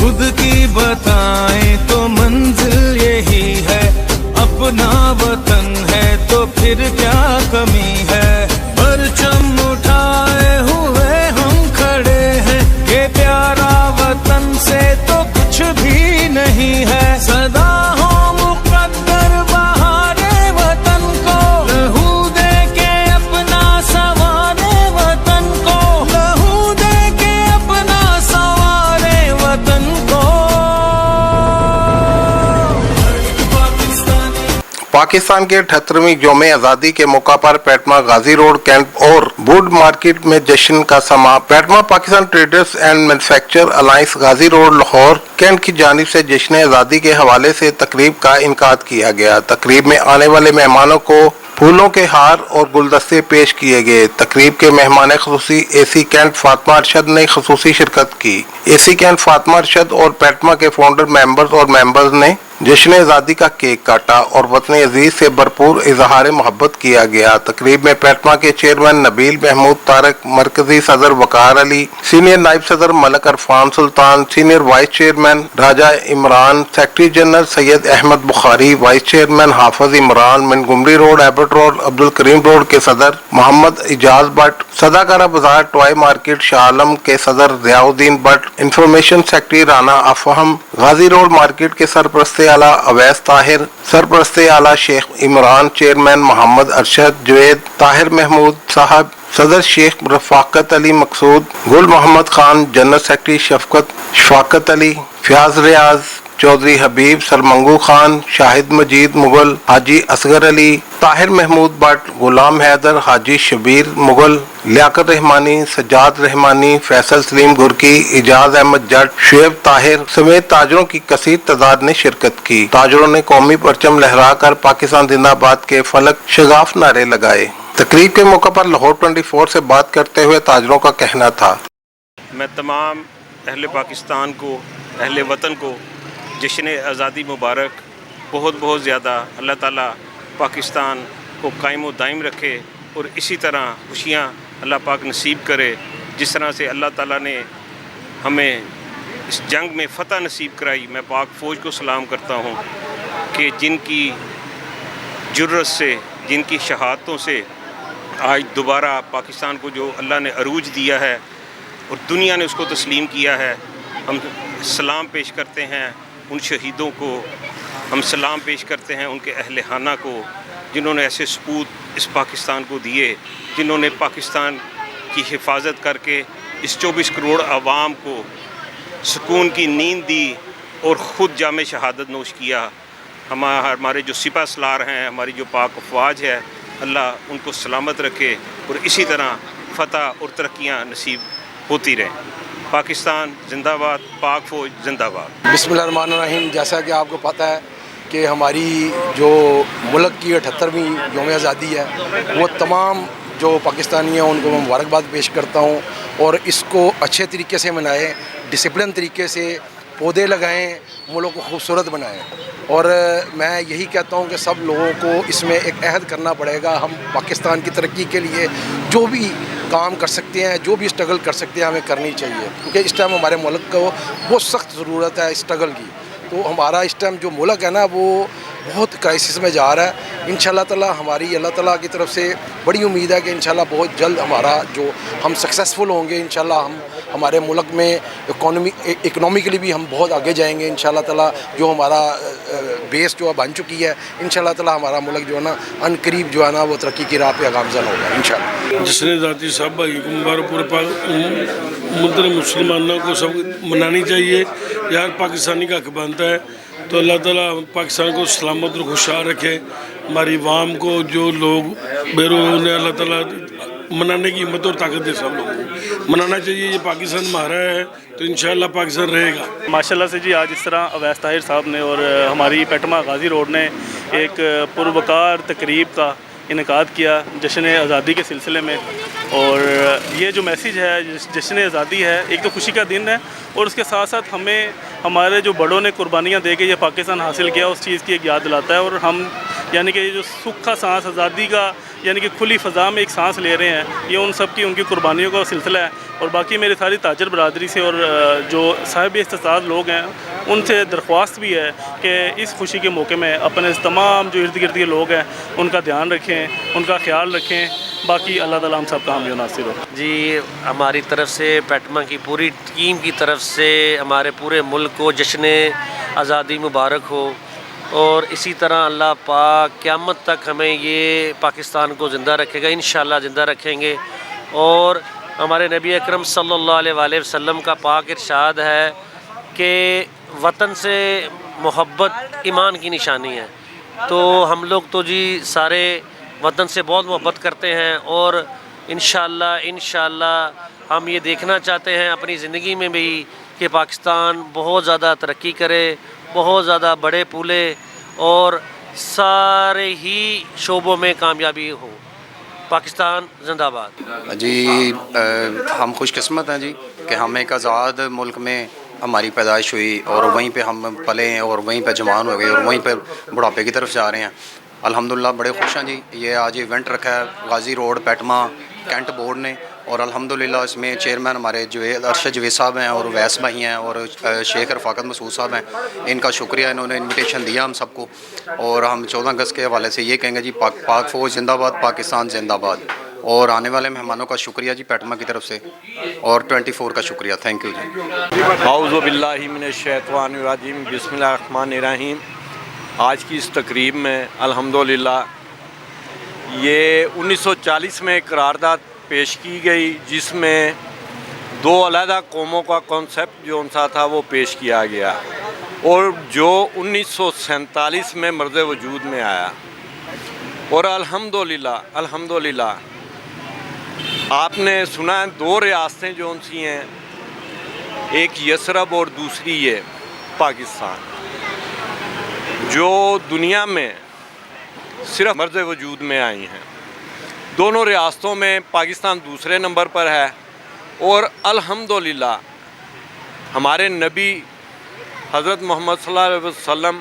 खुद की बताएं तो मंजिल यही है, अपना वतन है तो फिर क्या कमी है। परचम उठाए हुए हम खड़े हैं, ये प्यारा वतन से तो कुछ भी नहीं है। सदा हो मुकद्दर बहारे वतन को, लहू दे के अपना संवारे वतन को, लहू दे के अपना संवारे वतन को। पाकिस्तान के 78वीं यौम आज़ादी के मौका पर पैटमा गाजी रोड कैंट और वुड मार्केट में जश्न का समा। पैटमा Pakistan traders and manufacture alliance Ghazi road Lahore cantt की जानिब से जश्न आज़ादी के हवाले से तकरीब का इनकाद किया गया। तकरीब में आने वाले मेहमानों को फूलों के हार और गुलदस्ते पेश किए गए। तकरीब के मेहमान खुसूसी एसी कैंट फातिमा अरशद ने खुसूसी शिरकत की। एसी कैंट फातिमा अरशद और पैटमा के फाउंडर मेंबर्स ने जश्न आज़ादी का केक काटा और वतन अजीज से भरपूर इजहार मोहब्बत किया गया। तकरीब में पैटमा के चेयरमैन नबील महमूद तारक, मरकजी सदर वकार अली, सीनियर नायब सदर Malik Irfan Sultan, senior vice chairman Raja Imran, secretary general Syed Ahmed Bukhari, vice chairman Hafiz Imran, Montgomery road Abbott road Abdul Karim road के सदर मोहम्मद इजाज भट्ट, सदाकारा बाजार टॉय मार्केट शाह आलम के सदर जियाउद्दीन भट्ट, इंफॉर्मेशन सेक्रेटरी राना अफहम, गाजी रोड मार्केट के सरपरस्ते आला अवैस ताहिर, सरपरस्ते आला शेख इमरान, चेयरमैन मोहम्मद अरशद जुवैद, ताहिर महमूद साहब, सदर शेख रफाकत अली मकसूद, गुल मोहम्मद खान, जनरल सेक्रेटरी शफाकत अली, फयाज रियाज, चौधरी हबीब, सरमंगू खान, शाहिद मजीद मुगल, हाजी असगर अली, ताहिर महमूद भट्ट, गुलाम हैदर, हाजी शबीर मुगल, लियाकत रहमानी, सज्जाद रहमानी, फैसल सलीम गुरकी, इजाज अहमद जट, शुएब ताहिर समेत ताजरों की कसीर तादाद ने शिरकत की। ताजरों ने कौमी परचम लहराकर पाकिस्तान जिंदाबाद के फलक शगाफ नारे लगाए। तकरीब के मौके पर लाहौर 24 से बात करते हुए ताजरों का कहना था, मैं तमाम अहले पाकिस्तान को, अहले वतन को जश्न आज़ादी मुबारक। बहुत ज़्यादा अल्लाह ताला पाकिस्तान को कायम व दायम रखे और इसी तरह खुशियाँ अल्लाह पाक नसीब करे जिस तरह से अल्लाह ताला ने हमें इस जंग में फ़तह नसीब कराई। मैं पाक फ़ौज को सलाम करता हूँ कि जिनकी जुर्रत से, जिनकी शहादतों से आज दोबारा पाकिस्तान को जो अल्लाह ने अरूज दिया है और दुनिया ने उसको तस्लीम किया है, हम सलाम पेश करते हैं उन शहीदों को, हम सलाम पेश करते हैं उनके अहले खाना को जिन्होंने ऐसे सपूत इस पाकिस्तान को दिए, जिन्होंने पाकिस्तान की हिफाजत करके इस 24 करोड़ आवाम को सुकून की नींद दी और ख़ुद जामे शहादत नोश किया। हमारे जो सिपा सलार हैं, हमारी जो पाक अफवाज है, अल्लाह उनको सलामत रखे और इसी तरह फ़तह और तरक्कियाँ नसीब होती रहें। पाकिस्तान जिंदाबाद, पाक फ़ौज जिंदाबाद। बिस्मिल्लाहिर्रहमानिर्रहीम। जैसा कि आपको पता है कि हमारी जो मुल्क की 78वीं यौम आज़ादी है, वो तमाम जो पाकिस्तानी हैं उनको मैं मुबारकबाद पेश करता हूँ और इसको अच्छे तरीके से मनाएं, डिसिप्लिन तरीके से पौधे लगाएं, मुल्क को खूबसूरत बनाएं। और मैं यही कहता हूँ कि सब लोगों को इसमें एक अहद करना पड़ेगा। हम पाकिस्तान की तरक्की के लिए जो भी काम कर सकते हैं, जो भी स्ट्रगल कर सकते हैं, हमें करनी चाहिए, क्योंकि इस टाइम हमारे मुल्क को बहुत सख्त ज़रूरत है स्ट्रगल की। तो हमारा इस टाइम जो मुल्क है ना, वो बहुत क्राइसिस में जा रहा है। इंशाल्लाह ताला हमारी अल्लाह ताला की तरफ से बड़ी उम्मीद है कि इंशाल्लाह बहुत जल्द हमारा जो हम सक्सेसफुल होंगे। इंशाल्लाह हम हमारे मुल्क में इकोनॉमिकली भी हम बहुत आगे जाएंगे इंशाल्लाह ताला। जो हमारा बेस जो बन चुकी है, इंशाल्लाह ताला हमारा मुल्क जो है ना अनकरीब जो है ना वो तरक्की की राह पे गामज़न होगा इंशाल्लाह। जश्न आज़ादी सब भाई को मुबारक, पूरे मुल्क मुसलमानों को सब मनानी चाहिए। यार पाकिस्तानी का हक बनता है, तो अल्लाह ताला पाकिस्तान को सलामत और खुशहाल रखे। हमारी वाम को जो लोग बेरोज़ हैं, अल्लाह ताला मनाने की हिम्मत और ताकत दे। सब लोगों को मनाना चाहिए। ये पाकिस्तान हमारा है तो इंशाल्लाह पाकिस्तान रहेगा। माशाल्लाह से जी, आज इस तरह अवैस ताहिर साहब ने और हमारी पैटमा गाजी रोड ने एक पुरवकार तकरीब का इनकाद किया जश्न आज़ादी के सिलसिले में। और ये जो मैसेज है जश्न आज़ादी है, एक तो खुशी का दिन है और उसके साथ साथ हमें हमारे जो बड़ों ने कुर्बानियाँ दे के ये पाकिस्तान हासिल किया उस चीज़ की एक याद दिलाता है। और हम یعنی کہ یہ جو سکھ کا سانس آزادی کا یعنی کہ کھلی فضا میں ایک سانس لے رہے ہیں، یہ ان سب کی ان کی قربانیوں کا سلسلہ ہے۔ اور باقی میرے ساری تاجر برادری سے اور جو صاحب استطاعت لوگ ہیں ان سے درخواست بھی ہے کہ اس خوشی کے موقع میں اپنے تمام جو ارد گرد کے لوگ ہیں ان کا دھیان رکھیں، ان کا خیال رکھیں۔ باقی اللہ تعالیٰ ہم سب کا حامی و ناصر ہو۔ جی ہماری طرف سے پیٹما کی پوری ٹیم کی طرف سے ہمارے پورے ملک کو جشن آزادی مبارک ہو، اور اسی طرح اللہ پاک قیامت تک ہمیں یہ پاکستان کو زندہ رکھے گا، انشاءاللہ زندہ رکھیں گے۔ اور ہمارے نبی اکرم صلی اللہ علیہ وآلہ وسلم کا پاک ارشاد ہے کہ وطن سے محبت ایمان کی نشانی ہے، تو ہم لوگ تو جی سارے وطن سے بہت محبت کرتے ہیں، اور انشاءاللہ ہم یہ دیکھنا چاہتے ہیں اپنی زندگی میں بھی کہ پاکستان بہت زیادہ ترقی کرے، بہت زیادہ بڑے پھولے اور سارے ہی شعبوں میں کامیابی ہو۔ پاکستان زندہ باد۔ جی ہم خوش قسمت ہیں جی کہ ہم ایک آزاد ملک میں ہماری پیدائش ہوئی، اور وہیں پہ ہم پلے ہیں، اور وہیں پہ جوان ہو گئے، اور وہیں پہ بڑھاپے کی طرف جا رہے ہیں۔ الحمدللہ بڑے خوش ہیں جی۔ یہ آج ایونٹ رکھا ہے غازی روڈ پیٹما کینٹ بورڈ نے، اور الحمدللہ اس میں چیئرمین ہمارے ارشد جوید صاحب ہیں، اور ویس بھائی ہیں، اور شیخ رفاقت مسعود صاحب ہیں۔ ان کا شکریہ، انہوں نے انویٹیشن دیا ہم سب کو، اور ہم 14 اگست کے حوالے سے یہ کہیں گے جی پاک فوج زندہ باد، پاکستان زندہ باد۔ اور آنے والے مہمانوں کا شکریہ جی پیٹما کی طرف سے، اور 24 کا شکریہ۔ تھینک یو جی۔ اعوذ باللہ من الشیطان الرجیم، بسم اللہ الرحمن الرحیم۔ آج کی اس تقریب میں الحمدللہ یہ 1940 میں قرارداد پیش کی گئی، جس میں 2 علیحدہ قوموں کا کانسیپٹ جو سا تھا وہ پیش کیا گیا، اور جو 1947 میں مرز وجود میں آیا۔ اور الحمدللہ آپ نے سنا ہے 2 ریاستیں جو سی ہیں، ایک یثرب اور دوسری یہ پاکستان، جو دنیا میں صرف مرز وجود میں آئی ہیں۔ دونوں ریاستوں میں پاکستان دوسرے نمبر پر ہے، اور الحمدللہ ہمارے نبی حضرت محمد صلی اللہ علیہ وسلم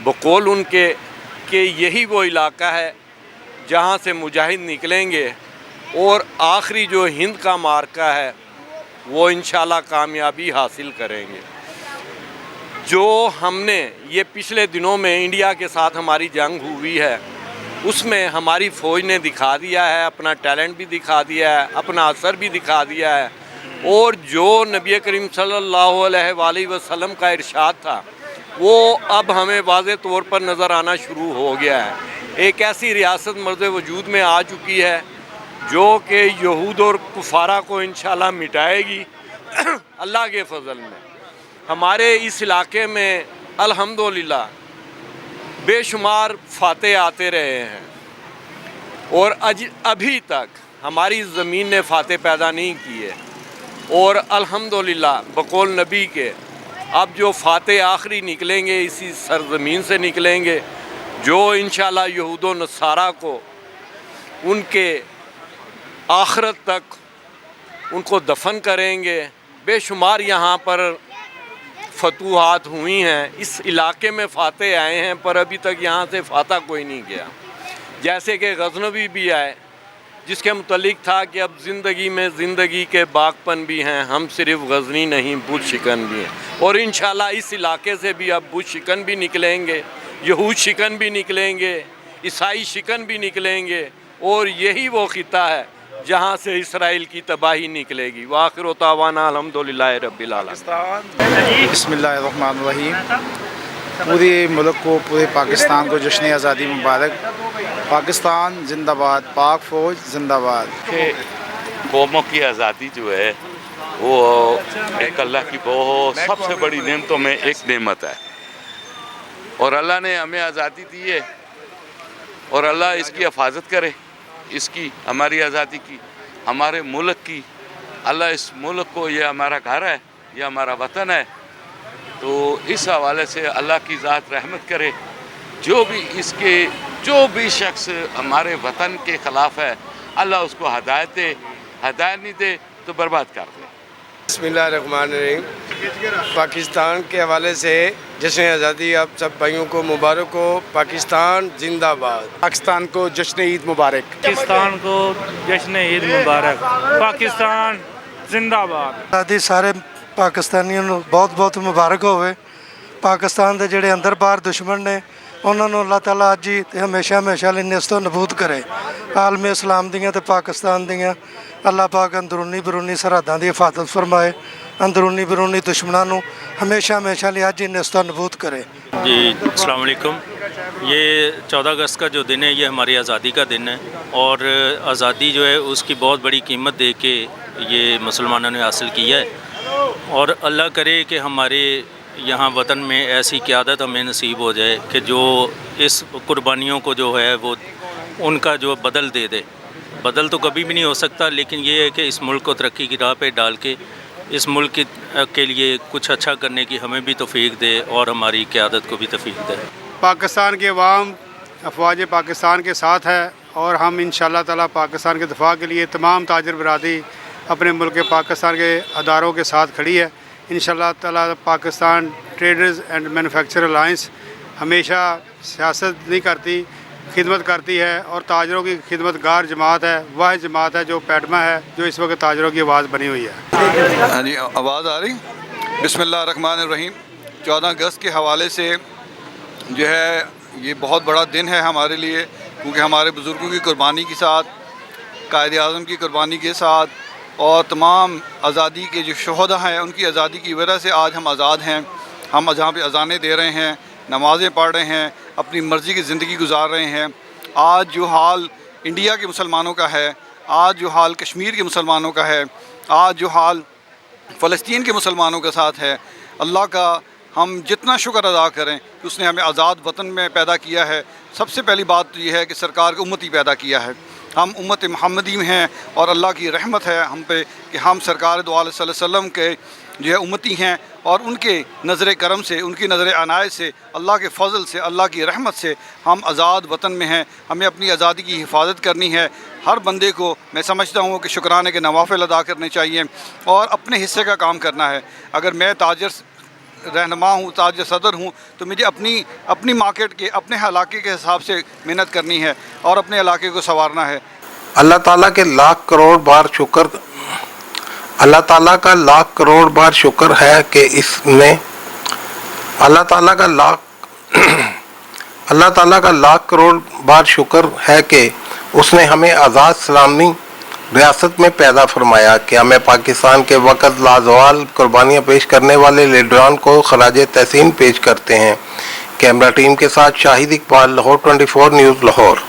بقول ان کے کہ یہی وہ علاقہ ہے جہاں سے مجاہد نکلیں گے، اور آخری جو ہند کا معرکہ ہے وہ انشاءاللہ کامیابی حاصل کریں گے۔ جو ہم نے یہ پچھلے دنوں میں انڈیا کے ساتھ ہماری جنگ ہوئی ہے، اس میں ہماری فوج نے دکھا دیا ہے، اپنا ٹیلنٹ بھی دکھا دیا ہے، اپنا اثر بھی دکھا دیا ہے، اور جو نبی کریم صلی اللہ علیہ وآلہ وسلم کا ارشاد تھا وہ اب ہمیں واضح طور پر نظر آنا شروع ہو گیا ہے۔ ایک ایسی ریاست مرز وجود میں آ چکی ہے جو کہ یہود اور کفارہ کو انشاءاللہ مٹائے گی اللہ کے فضل میں۔ ہمارے اس علاقے میں الحمدللہ بے شمار فاتح آتے رہے ہیں، اور ابھی تک ہماری زمین نے فاتح پیدا نہیں کیے، اور الحمدللہ بقول نبی کے اب جو فاتح آخری نکلیں گے اسی سرزمین سے نکلیں گے، جو انشاءاللہ یہود و نصارہ کو ان کے آخرت تک ان کو دفن کریں گے۔ بے شمار یہاں پر فتوحات ہوئی ہیں، اس علاقے میں فاتح آئے ہیں، پر ابھی تک یہاں سے فاتح کوئی نہیں گیا۔ جیسے کہ غزنوی بھی آئے، جس کے متعلق تھا کہ اب زندگی میں زندگی کے باغپن بھی ہیں، ہم صرف غزنی نہیں بت شکن بھی ہیں، اور انشاءاللہ اس علاقے سے بھی اب بت شکن بھی نکلیں گے، یہود شکن بھی نکلیں گے، عیسائی شکن بھی نکلیں گے، اور یہی وہ خطہ ہے جہاں سے اسرائیل کی تباہی نکلے گی۔ وآخر دعوانا الحمدللہ رب العالمین۔ بسم اللہ الرحمن الرحیم۔ پورے ملک کو، پورے پاکستان کو جشن آزادی مبارک۔ پاکستان زندہ باد، پاک فوج زندہ باد۔ کہ قوموں کی آزادی جو ہے وہ ایک اللہ کی بہت سب سے بڑی نعمتوں میں ایک نعمت ہے، اور اللہ نے ہمیں آزادی دی ہے، اور اللہ اس کی حفاظت کرے، اس کی ہماری آزادی کی، ہمارے ملک کی۔ اللہ اس ملک کو، یہ ہمارا گھر ہے، یہ ہمارا وطن ہے، تو اس حوالے سے اللہ کی ذات رحمت کرے۔ جو بھی شخص ہمارے وطن کے خلاف ہے، اللہ اس کو ہدایت دے، ہدایت نہیں دے تو برباد کر دے۔ बिस्मिल्लाहिर्रहमानिर्रहीम। पाकिस्तान के हवाले से जश्न आज़ादी आप सब भाइयों को मुबारक हो। पाकिस्तान जिंदाबाद। पाकिस्तान को जश्न ईद मुबारक। पाकिस्तान को जश्न ईद मुबारक। पाकिस्तान जिंदाबाद। आज़ादी सारे पाकिस्तानियों ਨੂੰ ਬਹੁਤ ਮੁਬਾਰਕ ਹੋਵੇ। ਪਾਕਿਸਤਾਨ ਦੇ ਜਿਹੜੇ ਅੰਦਰ ਬਾਹਰ ਦੁਸ਼ਮਣ ਨੇ ਉਹਨਾਂ ਨੂੰ ਅੱਲਾਹ ਤਾਲਾ ਅੱਜ ਹੀ ਤੇ ਹਮੇਸ਼ਾ ਲਈ ਨਿਸਤੋਂ ਨਬੂਦ ਕਰੇ। ਆਲਮ ਇਸਲਾਮ ਦੀਆਂ ਤੇ ਪਾਕਿਸਤਾਨ ਦੀਆਂ ਅੱਲਾਹ ਪਾਕ ਅੰਦਰੂਨੀ ਬਰੂਨੀ ਸਰਹੱਦਾਂ ਦੀ ਹਿਫਾਜ਼ਤ ਫਰਮਾਏ। अंदरूनी बरूनी दुश्मनों को हमेशा लिए आज ही निस्ता नबूद करे। जी अस्सलाम वालेकुम। ये 14 अगस्त का जो दिन है ये हमारी आज़ादी का दिन है और आज़ादी जो है उसकी बहुत बड़ी कीमत दे के ये मुसलमानों ने हासिल की है और अल्लाह करे कि हमारे यहाँ वतन में ऐसी क़यादत हमें नसीब हो जाए कि जो इस कुर्बानियों को जो है वो उनका जो बदल दे दे। बदल तो कभी भी नहीं हो सकता, लेकिन ये है कि इस मुल्क को तरक्की की राह पे डाल के इस मुल्क के लिए कुछ अच्छा करने की हमें भी तौफीक दे और हमारी क़यादत को भी तौफीक दे। पाकिस्तान की अवाम अफवाज पाकिस्तान के साथ है और हम इंशाअल्लाह ताला पाकिस्तान के दफ़ा के लिए तमाम ताजर बरादरी अपने मुल्क के पाकिस्तान के अदारों के साथ खड़ी है। इंशाअल्लाह ताला Pakistan traders and manufacturer alliance हमेशा सियासत नहीं करती, खिदमत करती है और ताजरों की खिदमतगार जमात है, वह जमात है जो पैटमा है, जो इस वक्त ताजरों की आवाज़ बनी हुई है। हाँ जी, आवाज़ आ रही। बिस्मिल्लाहिर्रहमानिर्रहीम। 14 अगस्त के हवाले से जो है ये बहुत बड़ा दिन है हमारे लिए, क्योंकि हमारे बुज़ुर्गों की कुर्बानी के साथ, कायद आज़म की कुर्बानी के साथ और तमाम आज़ादी के जो शोहदा हैं उनकी आज़ादी की वजह से आज हम आज़ाद हैं। हम जहाँ पे अज़ानें दे रहे हैं, नमाज़ें पढ़ रहे हैं, अपनी मर्ज़ी की ज़िंदगी गुजार रहे हैं। आज जो हाल इंडिया के मुसलमानों का है, आज जो हाल कश्मीर के मुसलमानों का है, आज जो हाल फ़लस्तीन के मुसलमानों के साथ है, अल्लाह का हम जितना शुक्र अदा करें कि उसने हमें आज़ाद वतन में पैदा किया है। सबसे पहली बात तो ये है कि सरकार को उम्मती पैदा किया है। हम उम्मत मुहम्मदी में हैं और अल्लाह की रहमत है हम पे कि हम सरकार दो अलैहि वसल्लम के जो है उम्मती हैं और उनके नज़र करम से, उनकी नज़र अनायत से, अल्लाह के फ़ज़ल से, अल्लाह की रहमत से हम आज़ाद वतन में हैं। हमें अपनी आज़ादी की हिफाजत करनी है। हर बंदे को मैं समझता हूँ कि शुक्राने के नवाफ़िल अदा करने चाहिए और अपने हिस्से का काम करना है। अगर मैं ताजर रहनुमा हूँ, ताजर सदर हूँ, तो मुझे अपनी मार्केट के, अपने इलाके के हिसाब से मेहनत करनी है और अपने इलाके को संवारना है। अल्लाह ताला के लाख करोड़ बार शुक्र, अल्लाह ताला का लाख करोड़ बार शुक्र है कि इसने अल्लाह ताला का लाख करोड़ बार शुक्र है कि उसने हमें आज़ाद सलामी रियासत में पैदा फरमाया कि हमें पाकिस्तान के वक़्त लाजवाल कुर्बानियाँ पेश करने वाले लीडरान को खराज तहसीन पेश करते हैं। कैमरा टीम के साथ शाहिद इकबाल, लाहौर 24 न्यूज़ लाहौर।